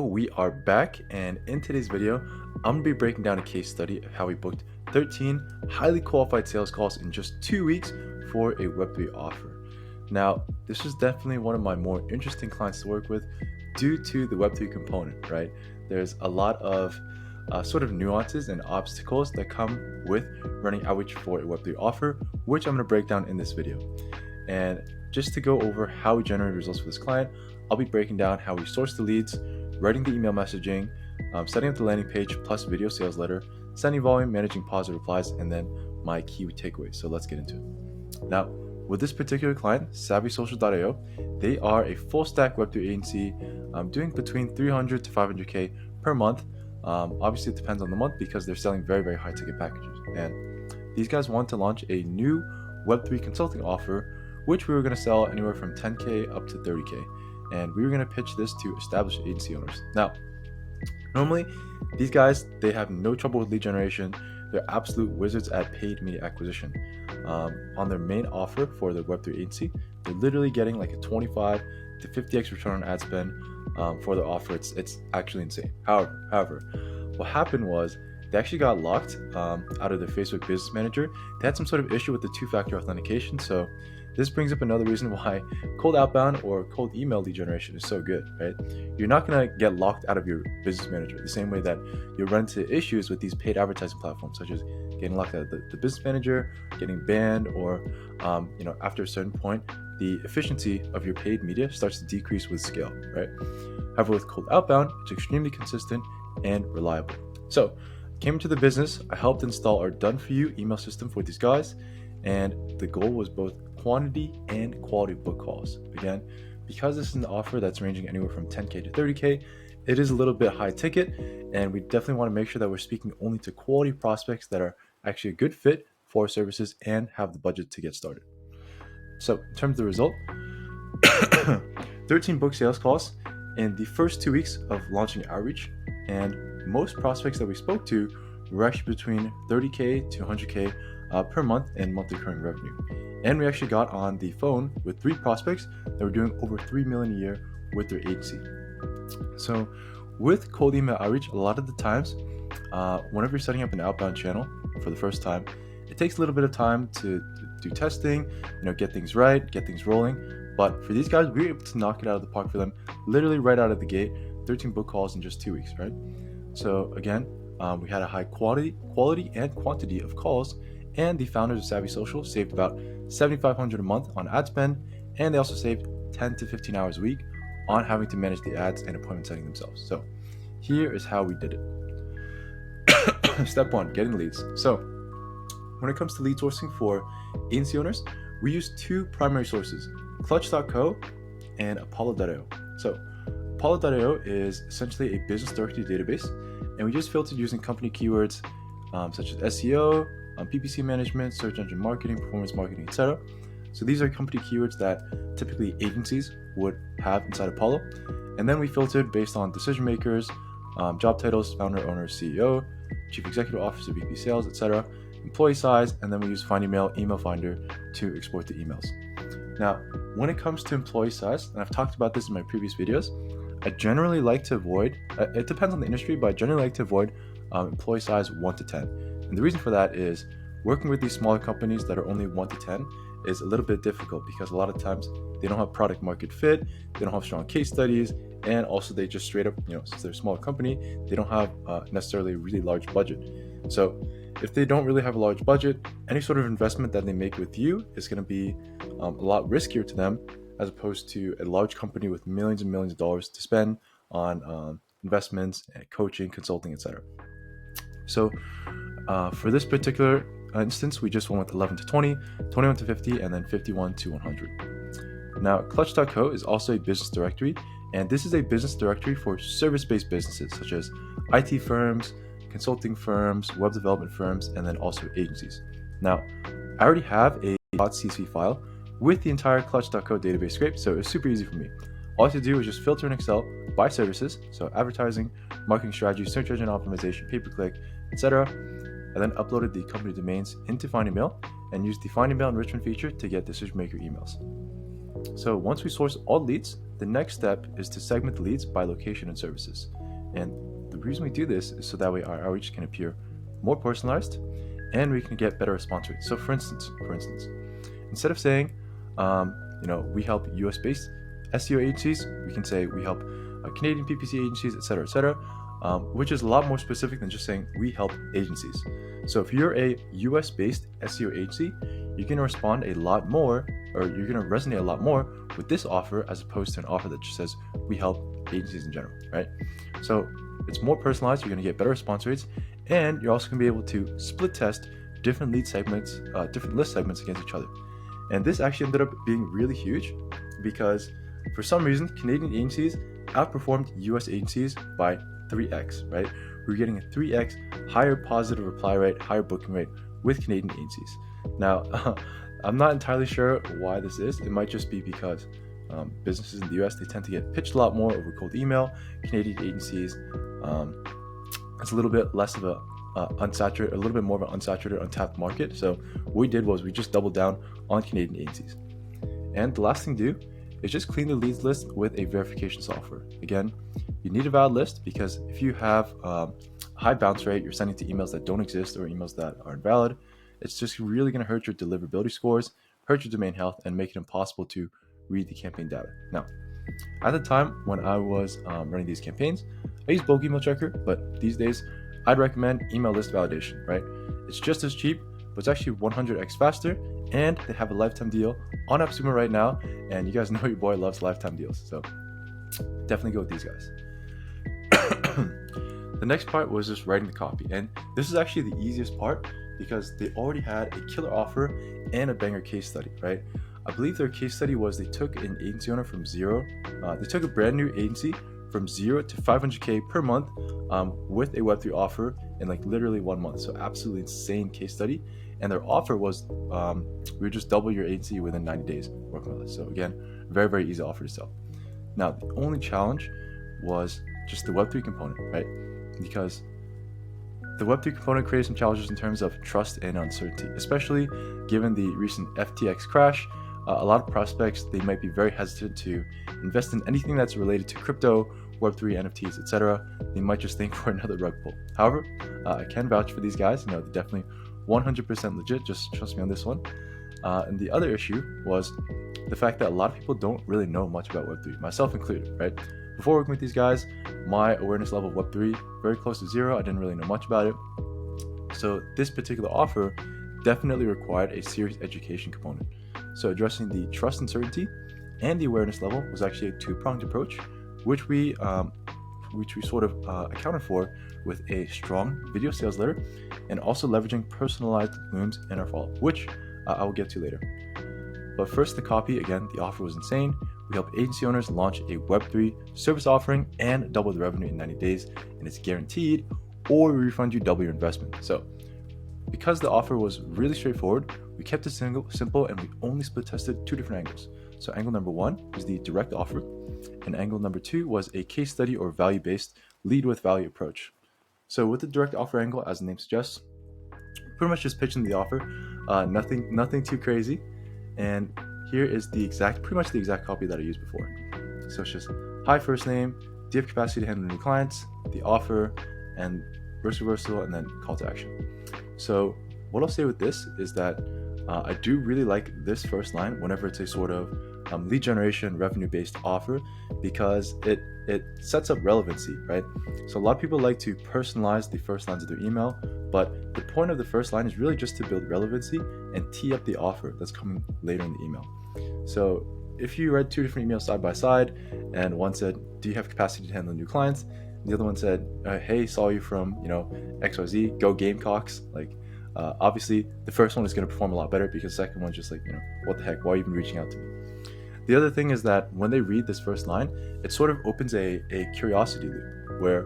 we are back, and in today's video, I'm going to be breaking down a case study of how we booked 13 highly qualified sales calls in just 2 weeks for a Web3 offer. Now, this is definitely one of my more interesting clients to work with due to the Web3 component, right? There's a lot of sort of nuances and obstacles that come with running outreach for a Web3 offer, which I'm going to break down in this video. And just to go over how we generate results for this client, I'll be breaking down how we source the leads, writing the email messaging, setting up the landing page plus video sales letter, sending volume, managing positive replies, and then my key takeaways. So let's get into it. Now, with this particular client, SavvySocial.io, they are a full stack Web3 agency doing between 300 to 500K per month. Obviously, it depends on the month because they're selling very, very high ticket packages. And these guys want to launch a new Web3 consulting offer, which we were going to sell anywhere from 10K up to 30K. And we were going to pitch this to established agency owners. Now, normally, these guys, they have no trouble with lead generation. They're absolute wizards at paid media acquisition. On their main offer for the Web3 agency, they're literally getting like a 25 to 50x return on ad spend for their offer. It's actually insane. However, what happened was they actually got locked out of their Facebook Business Manager. They had some sort of issue with the two-factor authentication. So this brings up another reason why cold outbound or cold email lead generation is so good, right? You're not going to get locked out of your business manager the same way that you run into issues with these paid advertising platforms, such as getting locked out of the business manager, getting banned, or after a certain point, the efficiency of your paid media starts to decrease with scale, right? However, with cold outbound, it's extremely consistent and reliable. So came into the business, I helped install our done-for-you email system for these guys, and the goal was both quantity and quality of book calls. Again, because this is an offer that's ranging anywhere from 10K to 30K, it is a little bit high ticket, and we definitely want to make sure that we're speaking only to quality prospects that are actually a good fit for our services and have the budget to get started. So in terms of the result, 13 book sales calls in the first 2 weeks of launching outreach, and most prospects that we spoke to were actually between 30K to 100K per month in monthly recurring revenue. And we actually got on the phone with 3 prospects that were doing over $3 million a year with their agency. So with cold email outreach, a lot of the times, whenever you're setting up an outbound channel for the first time, it takes a little bit of time to do testing, get things right, get things rolling. But for these guys, we were able to knock it out of the park for them, literally right out of the gate, 13 book calls in just 2 weeks, right? So again, we had a high quality and quantity of calls, and the founders of Savvy Social saved about $7,500 a month on ad spend, and they also saved 10 to 15 hours a week on having to manage the ads and appointment setting themselves. So here is how we did it. Step 1, getting leads. So when it comes to lead sourcing for agency owners, we use 2 primary sources, Clutch.co and Apollo.io. So Apollo.io is essentially a business directory database, and we just filtered using company keywords such as SEO, PPC management, search engine marketing, performance marketing, etc. So these are company keywords that typically agencies would have inside Apollo. And then we filtered based on decision makers, job titles, founder, owner, CEO, chief executive officer, VP sales, etc., employee size, and then we use Find Email Finder to export the emails. Now, when it comes to employee size, and I've talked about this in my previous videos, I generally like to avoid, it depends on the industry, but I generally like to avoid employee size 1 to 10. And the reason for that is working with these smaller companies that are only 1 to 10 is a little bit difficult because a lot of times they don't have product market fit, they don't have strong case studies, and also they just straight up, since they're a small company, they don't have necessarily a really large budget. So if they don't really have a large budget, any sort of investment that they make with you is going to be a lot riskier to them as opposed to a large company with millions and millions of dollars to spend on investments and coaching, consulting, etc. So for this particular instance, we just went with 11 to 20, 21 to 50, and then 51 to 100. Now, Clutch.co is also a business directory, and this is a business directory for service-based businesses such as IT firms, consulting firms, web development firms, and then also agencies. Now, I already have a .csv file with the entire Clutch.co database scrape, so it's super easy for me. All I have to do is just filter in Excel by services, so advertising, marketing strategy, search engine optimization, pay-per-click, etc. I then uploaded the company domains into Find Email and used the Find Email enrichment feature to get decision maker emails. So once we source all leads, the next step is to segment the leads by location and services. And the reason we do this is so that way our outreach can appear more personalized and we can get better response rates. So for instance, instead of saying, we help US-based SEO agencies, we can say we help Canadian PPC agencies, etc., which is a lot more specific than just saying we help agencies. So if you're a US-based SEO agency, you're going to respond a lot more, or you're going to resonate a lot more with this offer as opposed to an offer that just says we help agencies in general, right? So it's more personalized, you're going to get better response rates, and you're also going to be able to split test different lead segments, different list segments against each other. And this actually ended up being really huge because for some reason, Canadian agencies outperformed US agencies by 3x, right? We're getting a 3x higher positive reply rate, higher booking rate with Canadian agencies. Now, I'm not entirely sure why this is. It might just be because businesses in the US, they tend to get pitched a lot more over cold email. Canadian agencies, it's a little bit less of a unsaturated, a little bit more of an unsaturated, untapped market. So what we did was we just doubled down on Canadian agencies. And the last thing to do is just clean the leads list with a verification software. Again, you need a valid list because if you have a high bounce rate, you're sending to emails that don't exist or emails that are invalid, it's just really going to hurt your deliverability scores, hurt your domain health, and make it impossible to read the campaign data. Now, at the time when I was running these campaigns, I used bulk email checker, but these days I'd recommend email list validation, right? It's just as cheap, but it's actually 100x faster, and they have a lifetime deal on AppSumo right now, and you guys know your boy loves lifetime deals, so definitely go with these guys. The next part was just writing the copy, and this is actually the easiest part because they already had a killer offer and a banger case study, right? I believe their case study was they took an agency owner from zero, they took a brand new agency from 0 to 500K per month with a Web3 offer in like literally 1 month. So absolutely insane case study. And their offer was we would just double your agency within 90 days working with us. So again, very, very easy offer to sell. Now, the only challenge was just the Web3 component, right? Because the Web3 component created some challenges in terms of trust and uncertainty, especially given the recent FTX crash. A lot of prospects, they might be very hesitant to invest in anything that's related to crypto, Web3, NFTs, etc. They might just think for another rug pull. However, I can vouch for these guys. They're definitely 100% legit. Just trust me on this one. And the other issue was the fact that a lot of people don't really know much about Web3, myself included, right? Before working with these guys, my awareness level of Web3, very close to zero. I didn't really know much about it. So this particular offer definitely required a serious education component. So addressing the trust and certainty and the awareness level was actually a two-pronged approach, which we sort of accounted for with a strong video sales letter and also leveraging personalized looms in our follow-up, which I will get to later. But first, the copy. Again, the offer was insane. We help agency owners launch a Web3 service offering and double the revenue in 90 days, and it's guaranteed, or we refund you double your investment. So because the offer was really straightforward, we kept it simple and we only split tested two different angles. So angle number one was the direct offer, and angle number two was a case study or value-based lead with value approach. So with the direct offer angle, as the name suggests, pretty much just pitching the offer, nothing too crazy. And here is pretty much the exact copy that I used before. So it's just, hi, first name, do you have capacity to handle new clients, the offer, and risk reversal, and then call to action. So what I'll say with this is that I do really like this first line whenever it's a sort of lead generation revenue-based offer, because it sets up relevancy, right? So a lot of people like to personalize the first lines of their email, but the point of the first line is really just to build relevancy and tee up the offer that's coming later in the email. So if you read two different emails side by side, and one said, do you have capacity to handle new clients? The other one said, hey, saw you from, XYZ, go Gamecocks. Obviously, the first one is going to perform a lot better because the second one's just like, what the heck, why are you even reaching out to me? The other thing is that when they read this first line, it sort of opens a curiosity loop where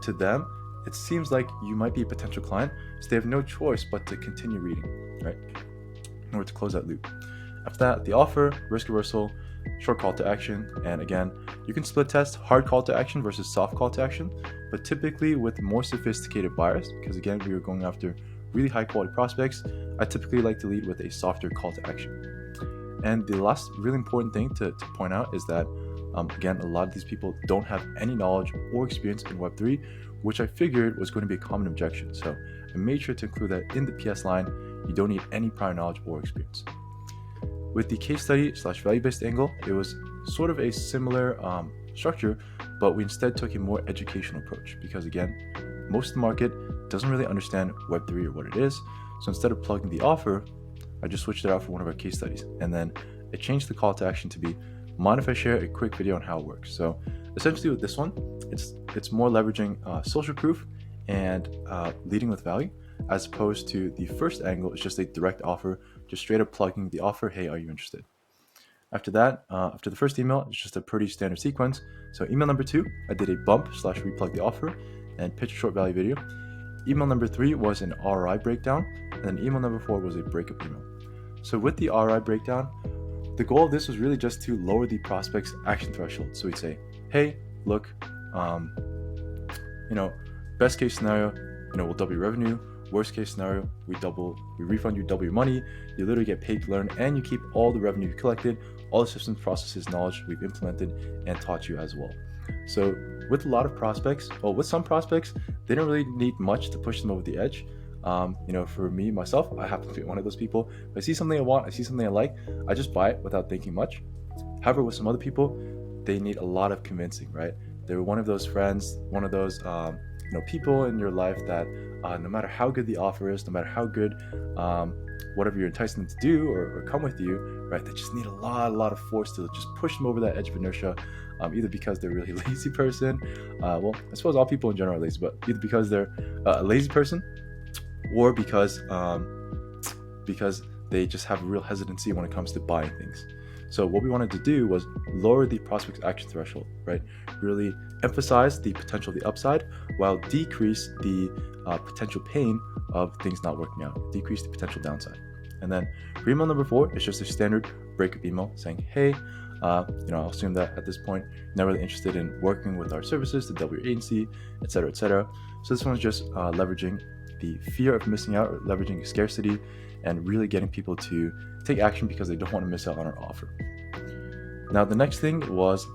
to them, it seems like you might be a potential client, so they have no choice but to continue reading, right? In order to close that loop. After that, the offer, risk reversal, short call to action, and again, you can split test hard call to action versus soft call to action, but typically with more sophisticated buyers, because again, we were going after really high quality prospects, I typically like to lead with a softer call to action. And the last really important thing to point out is that, again, a lot of these people don't have any knowledge or experience in Web3, which I figured was going to be a common objection. So I made sure to include that in the PS line. You don't need any prior knowledge or experience. With the case study / value-based angle, it was sort of a similar structure, but we instead took a more educational approach because, again, most of the market doesn't really understand Web3 or what it is. So instead of plugging the offer, I just switched it out for one of our case studies. And then I changed the call to action to be, mind if I share a quick video on how it works? So essentially with this one, it's more leveraging social proof and leading with value, as opposed to the first angle. It's just a direct offer, just straight up plugging the offer. Hey, are you interested? After that, after the first email, it's just a pretty standard sequence. So email number 2, I did a bump / replug the offer and pitch a short value video. Email number 3 was an ROI breakdown, and then email number 4 was a breakup email. So with the ROI breakdown, the goal of this was really just to lower the prospect's action threshold. So we'd say, hey, look, best case scenario, we'll double your revenue. Worst case scenario, we refund you double your money. You literally get paid to learn, and you keep all the revenue you collected, all the systems, processes, knowledge we've implemented and taught you as well. So with a lot of prospects, with some prospects, they don't really need much to push them over the edge. For me, myself, I happen to be one of those people. If I see something I want, I see something I like, I just buy it without thinking much. However, with some other people, they need a lot of convincing, right? They're one of those friends, one of those people in your life that no matter how good the offer is, no matter how good whatever you're enticing them to do or come with you, right? They just need a lot of force to just push them over that edge of inertia, either because they're a really lazy person. I suppose all people in general are lazy, but either because they're a lazy person or because they just have a real hesitancy when it comes to buying things. So what we wanted to do was lower the prospect's action threshold, right? Really emphasize the potential of the upside while decrease the potential pain of things not working out, decrease the potential downside. And then for email number 4, it's just a standard breakup email saying, hey, I'll assume that at this point, you're not really interested in working with our services to double your agency, et cetera, et cetera. So this one's just leveraging the fear of missing out, or leveraging scarcity, and really getting people to take action because they don't want to miss out on our offer. Now, the next thing was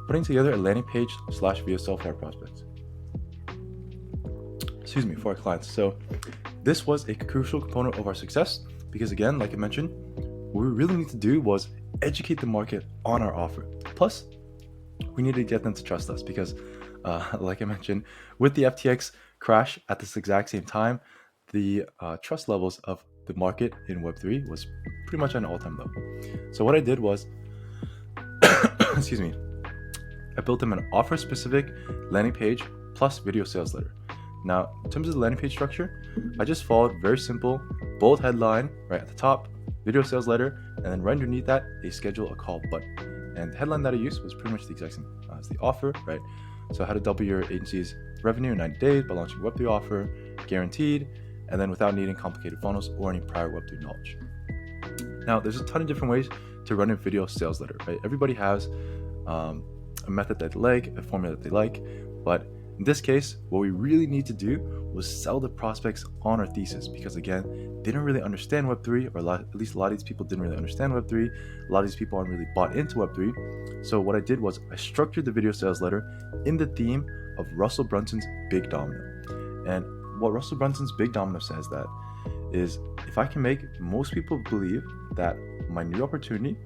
putting together a landing page / video sell for our prospects. For our clients. So this was a crucial component of our success because, again, like I mentioned, what we really need to do was educate the market on our offer. Plus, we need to get them to trust us because, like I mentioned, with the FTX crash at this exact same time, the trust levels of the market in Web3 was pretty much at an all-time low. So what I did was, I built them an offer-specific landing page plus video sales letter. Now, in terms of the landing page structure, I just followed very simple, bold headline right at the top, video sales letter, and then right underneath that, a schedule a call button. And the headline that I used was pretty much the exact same as the offer, right? So how to double your agency's revenue in 90 days by launching a Web3 offer, guaranteed, and then without needing complicated funnels or any prior Web3 knowledge. Now, there's a ton of different ways to run a video sales letter, right? Everybody has a method that they like, a formula that they like, but in this case, what we really need to do was sell the prospects on our thesis because, again, they didn't really understand Web3, or at least a lot of these people didn't really understand Web3. A lot of these people aren't really bought into Web3. So what I did was I structured the video sales letter in the theme of Russell Brunson's Big Domino. And what Russell Brunson's Big Domino says that is, if I can make most people believe that my new opportunity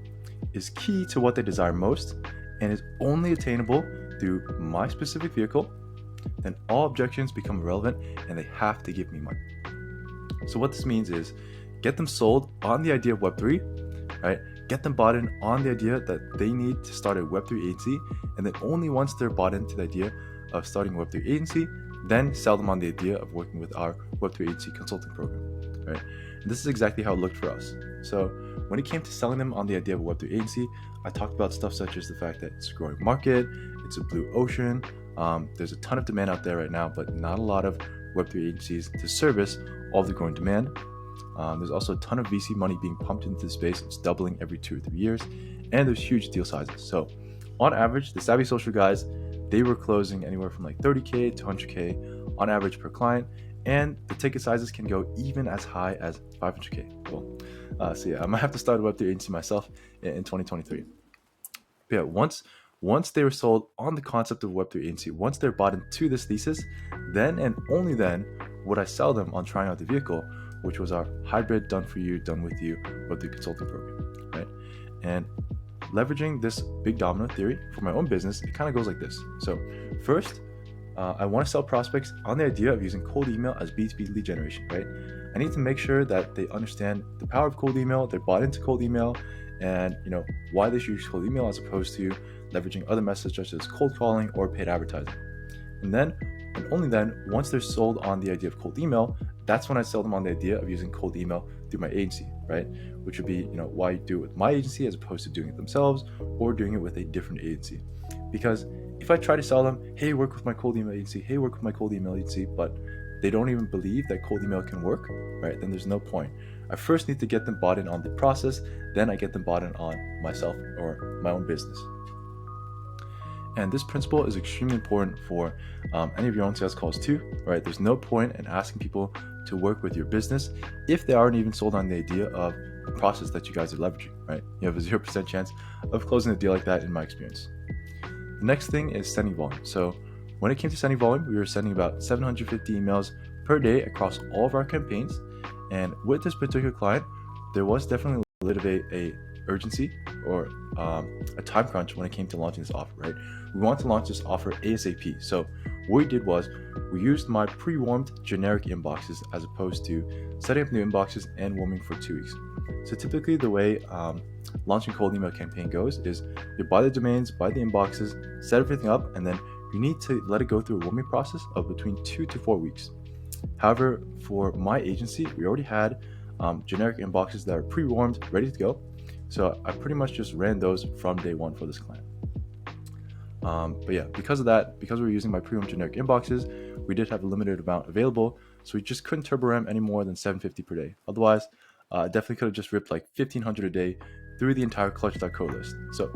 is key to what they desire most and is only attainable through my specific vehicle, then all objections become irrelevant and they have to give me money. So what this means is get them sold on the idea of Web3, right? Get them bought in on the idea that they need to start a Web3 agency, and then only once they're bought into the idea of starting a Web3 agency, then sell them on the idea of working with our Web3 agency consulting program, right? And this is exactly how it looked for us. So when it came to selling them on the idea of a Web3 agency, I talked about stuff such as the fact that it's a growing market, it's a blue ocean, there's a ton of demand out there right now, but not a lot of Web3 agencies to service all the growing demand. There's also a ton of VC money being pumped into the space. It's doubling every 2 or 3 years, and there's huge deal sizes. So on average, the Savvy Social guys, they were closing anywhere from like 30K to 100K on average per client, and the ticket sizes can go even as high as 500K. Cool. So yeah, I might have to start a Web3 agency myself in 2023. But yeah, once they were sold on the concept of Web3 agency, once they're bought into this thesis, then and only then would I sell them on trying out the vehicle, which was our hybrid done for you, done with you Web3 consulting program, right? And leveraging this big domino theory for my own business, it kind of goes like this. So first, I want to sell prospects on the idea of using cold email as B2B lead generation, right? I need to make sure that they understand the power of cold email, they're bought into cold email, and why they should use cold email as opposed to leveraging other methods such as cold calling or paid advertising. And then, and only then, once they're sold on the idea of cold email, that's when I sell them on the idea of using cold email through my agency, right? Which would be, why you do it with my agency as opposed to doing it themselves or doing it with a different agency. Because if I try to sell them, hey, work with my cold email agency, hey, work with my cold email agency, but they don't even believe that cold email can work, right? Then there's no point. I first need to get them bought in on the process, then I get them bought in on myself or my own business. And this principle is extremely important for any of your own sales calls too, right? There's no point in asking people to work with your business if they aren't even sold on the idea of the process that you guys are leveraging, right? You have a 0% chance of closing a deal like that in my experience. The next thing is sending volume. So when it came to sending volume, we were sending about 750 emails per day across all of our campaigns. And with this particular client, there was definitely a little bit of a urgency or a time crunch when it came to launching this offer, right? We want to launch this offer ASAP. So what we did was we used my pre-warmed generic inboxes as opposed to setting up new inboxes and warming for 2 weeks. So typically the way launching cold email campaign goes is you buy the domains, buy the inboxes, set everything up, and then you need to let it go through a warming process of between 2 to 4 weeks. However, for my agency, we already had generic inboxes that are pre-warmed, ready to go. So I pretty much just ran those from day one for this client. But yeah, because of that, because we were using my pre-warmed generic inboxes, we did have a limited amount available. So we just couldn't turbo ram any more than 750 per day. Otherwise, definitely could have just ripped like 1,500 a day through the entire clutch.co list. So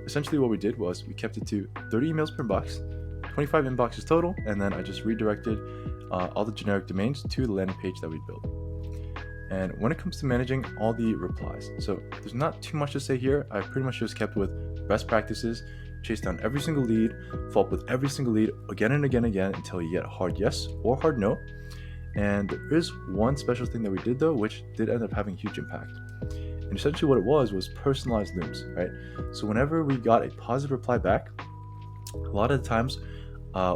essentially what we did was we kept it to 30 emails per box, 25 inboxes total, and then I just redirected all the generic domains to the landing page that we built. And when it comes to managing all the replies, so there's not too much to say here. I pretty much just kept with best practices, chase down every single lead, follow up with every single lead again and again and again until you get a hard yes or hard no. And there is one special thing that we did though, which did end up having a huge impact. And essentially what it was personalized looms, right? So whenever we got a positive reply back, a lot of the times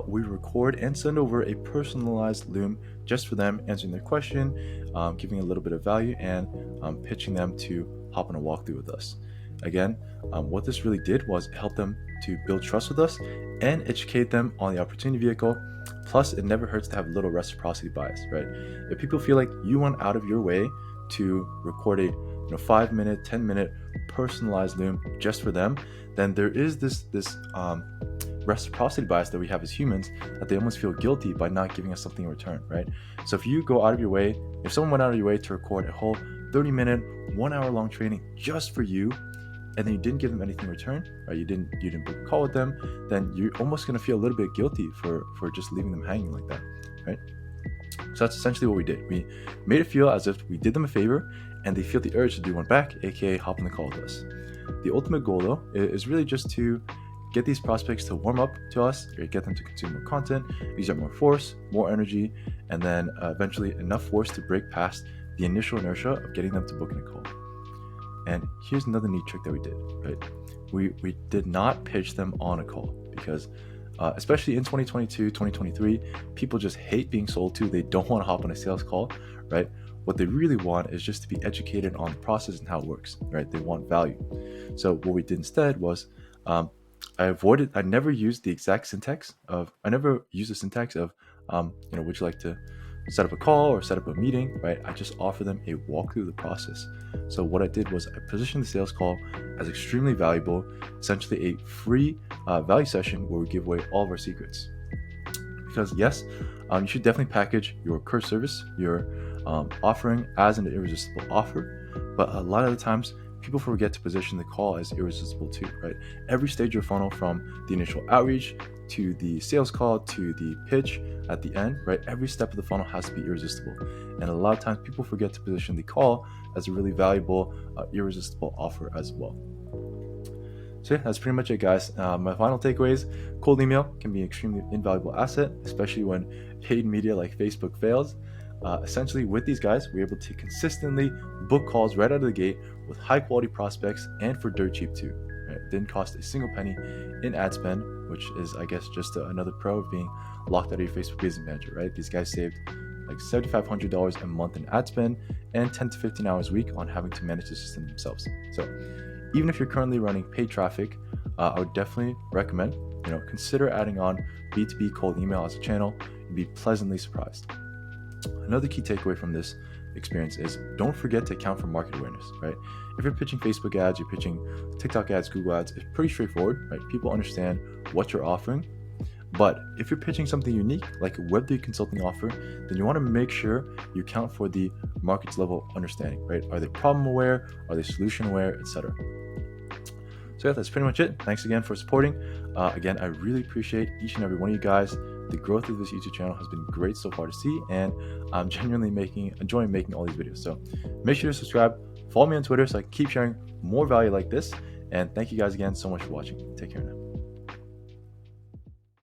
we record and send over a personalized loom just for them, answering their question, giving a little bit of value, and pitching them to hop on a walkthrough with us. Again, what this really did was help them to build trust with us and educate them on the opportunity vehicle. Plus, it never hurts to have a little reciprocity bias, right? If people feel like you went out of your way to record a 5-minute, 10-minute personalized loom just for them, then there is this reciprocity bias that we have as humans, that they almost feel guilty by not giving us something in return, right? So if you go out of your way, if someone went out of your way to record a whole 30-minute, 1-hour-long training just for you, and then you didn't give them anything in return, right? You didn't book a call with them, then you're almost gonna feel a little bit guilty for just leaving them hanging like that, right? So that's essentially what we did. We made it feel as if we did them a favor, and they feel the urge to do one back, aka hop on the call with us. The ultimate goal, though, is really just to get these prospects to warm up to us, or get them to consume more content, use up more force, more energy, and then eventually enough force to break past the initial inertia of getting them to book in a call. And here's another neat trick that we did, right? We did not pitch them on a call because especially in 2022, 2023, people just hate being sold to. They don't want to hop on a sales call, right? What they really want is just to be educated on the process and how it works, right? They want value. So what we did instead was I never used the syntax of, would you like to set up a call or set up a meeting, right? I just offer them a walkthrough of the process. So what I did was I positioned the sales call as extremely valuable, essentially a free value session where we give away all of our secrets. Because yes, you should definitely package your core service, your offering as an irresistible offer, but a lot of the times people forget to position the call as irresistible too, right? Every stage of your funnel, from the initial outreach to the sales call, to the pitch at the end, right? Every step of the funnel has to be irresistible. And a lot of times people forget to position the call as a really valuable, irresistible offer as well. So yeah, that's pretty much it, guys. My final takeaways: cold email can be an extremely invaluable asset, especially when paid media like Facebook fails. Essentially, with these guys, we're able to consistently book calls right out of the gate with high quality prospects and for dirt cheap too. Right? It didn't cost a single penny in ad spend, which is, I guess, just another pro of being locked out of your Facebook Business Manager, right? These guys saved like $7,500 a month in ad spend and 10 to 15 hours a week on having to manage the system themselves. So even if you're currently running paid traffic, I would definitely recommend, consider adding on B2B cold email as a channel. You'd be pleasantly surprised. Another key takeaway from this experience is don't forget to account for market awareness, right? If you're pitching Facebook ads, you're pitching TikTok ads, Google ads, it's pretty straightforward, right? People understand what you're offering. But if you're pitching something unique, like a Web3 consulting offer, then you want to make sure you account for the market's level of understanding, right? Are they problem aware? Are they solution aware, etc.? So yeah, that's pretty much it. Thanks again for supporting. Again, I really appreciate each and every one of you guys. The growth of this YouTube channel has been great so far to see, and I'm genuinely enjoying making all these videos. So make sure to subscribe, follow me on Twitter so I can keep sharing more value like this. And thank you guys again so much for watching. Take care now.